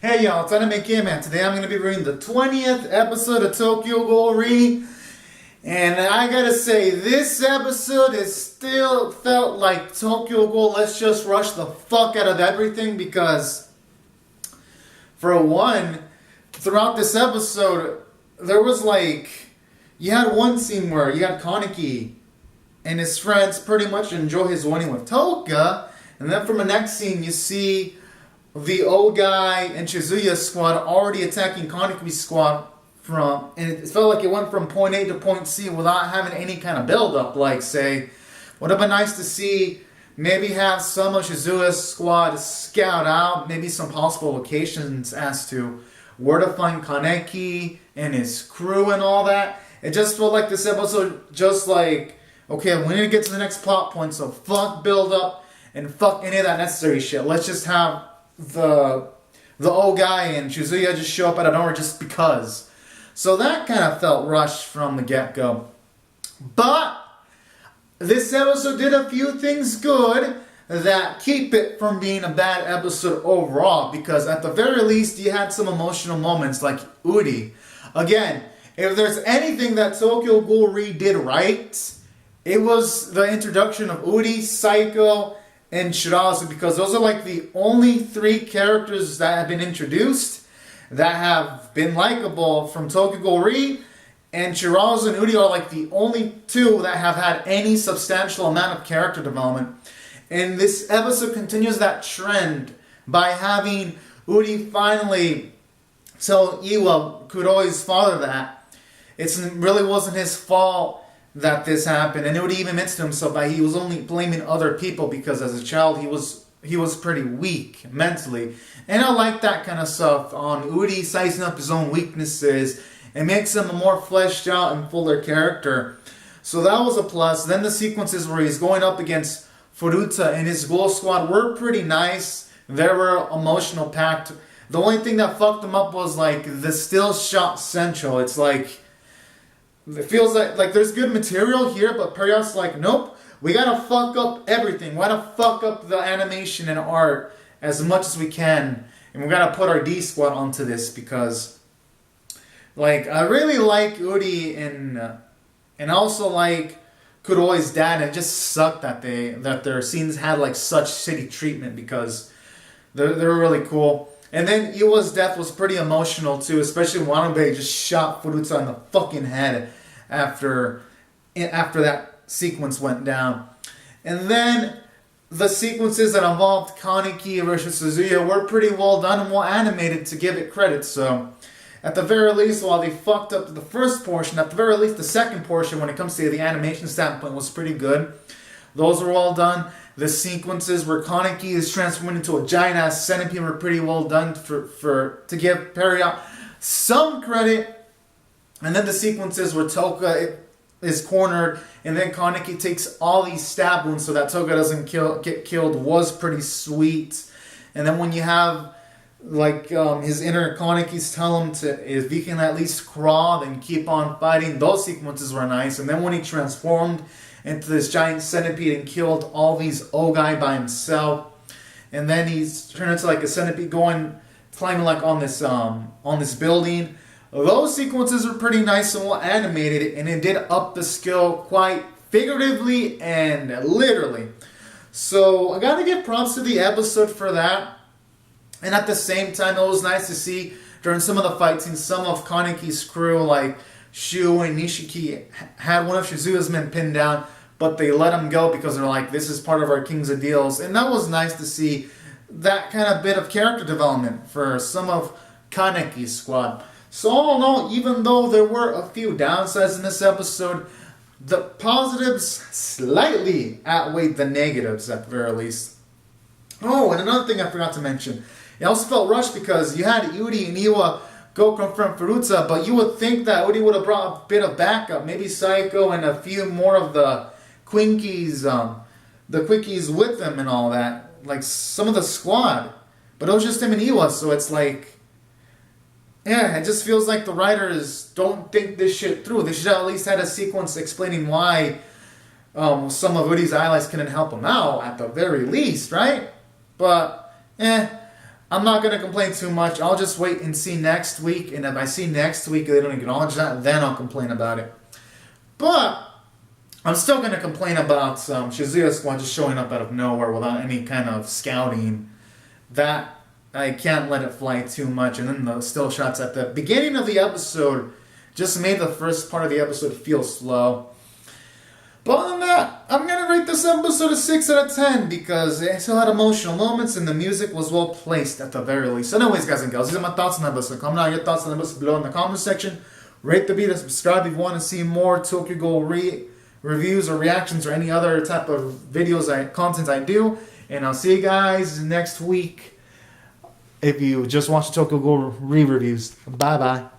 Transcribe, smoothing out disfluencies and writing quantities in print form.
Hey y'all, it's Anime Man. Today I'm going to be reading the 20th episode of Tokyo Ghoul. And I gotta say, this episode is still felt like Tokyo Ghoul. Let's just rush the fuck out of everything because, for one, throughout this episode, there was you had one scene where you had Kaneki and his friends pretty much enjoy his wedding with Toka. And then from the next scene, you see the old guy and Shizuya's squad already attacking Kaneki's squad and it felt like it went from point A to point C without having any kind of build-up. Like, say, would have been nice to see maybe have some of Shizuya's squad scout out maybe some possible locations as to where to find Kaneki and his crew and all that. It just felt like this episode okay, we need to get to the next plot point, so fuck build-up and fuck any of that necessary shit. Let's just have the old guy and Shizuya just show up out of nowhere just because. So that kind of felt rushed from the get-go. But this episode did a few things good that keep it from being a bad episode overall, because at the very least you had some emotional moments like Uri. Again, if there's anything that Tokyo Ghoul did right, it was the introduction of Uri, Psycho, and Shirazu, because those are the only three characters that have been introduced that have been likable from Tokyo Ghoul, and Shirazu and Uri are the only two that have had any substantial amount of character development. And this episode continues that trend by having Uri finally tell Iwa, Kuroi's father, that it really wasn't his fault that this happened, and Uri even admits to himself that he was only blaming other people because as a child he was pretty weak mentally. And I like that kind of stuff on Uri sizing up his own weaknesses. It makes him a more fleshed out and fuller character. So that was a plus. Then the sequences where he's going up against Furuta and his Ghoul squad were pretty nice. They were emotional packed. The only thing that fucked them up was the still shot central. It's it feels like there's good material here, but Perios nope, we gotta fuck up everything. We gotta fuck up the animation and art as much as we can. And we gotta put our D squad onto this because, I really like Uri and also Kuroi's dad. And it just sucked that their scenes had such shitty treatment because they're really cool. And then Iwa's death was pretty emotional too, especially when Wanabe just shot Furuta in the fucking head after that sequence went down. And then the sequences that involved Kaneki versus Suzuya were pretty well done and well animated, to give it credit. So at the very least, while they fucked up the first portion, at the very least the second portion when it comes to the animation standpoint was pretty good. Those were all done. The sequences where Kaneki is transformed into a giant ass centipede were pretty well done to give Perry out some credit. And then the sequences where Toka is cornered and then Kaneki takes all these stab wounds so that Toka doesn't get killed was pretty sweet. And then when you have his inner Kaneki's tell him if he can at least crawl then keep on fighting, those sequences were nice. And then when he transformed into this giant centipede and killed all these Ogai by himself, and then he's turned into a centipede climbing on this building. Those sequences were pretty nice and well animated, and it did up the skill quite figuratively and literally. So I gotta give props to the episode for that. And at the same time, it was nice to see during some of the fight scenes, some of Kaneki's crew like Shu and Nishiki had one of Shizuya's men pinned down, but they let him go because they're this is part of our Kings of Deals. And that was nice to see that kind of bit of character development for some of Kaneki's squad. So all in all, even though there were a few downsides in this episode, the positives slightly outweighed the negatives at the very least. Oh, and another thing I forgot to mention. It also felt rushed because you had Uri and Iwa go confront Furuta, but you would think that Uri would have brought a bit of backup. Maybe Psycho and a few more of the Quinkies with them and all that. Some of the squad. But it was just him and Iwa, so it's yeah, it just feels like the writers don't think this shit through. They should have at least had a sequence explaining why some of Uri's allies couldn't help him out, at the very least, right? But, I'm not going to complain too much. I'll just wait and see next week. And if I see next week they don't acknowledge that, then I'll complain about it. But I'm still going to complain about Shizuya Squad just showing up out of nowhere without any kind of scouting. That, I can't let it fly too much. And then the still shots at the beginning of the episode just made the first part of the episode feel slow. But other than that, I'm going to rate this episode a 6 out of 10 because it still had emotional moments and the music was well placed at the very least. So anyways, guys and girls, these are my thoughts on the episode. Comment out your thoughts on the episode below in the comment section. Rate the video, subscribe if you want to see more Tokyo Ghoul reviews or reactions or any other type of videos, content I do. And I'll see you guys next week if you just watch Tokyo Ghoul re-reviews. Bye-bye.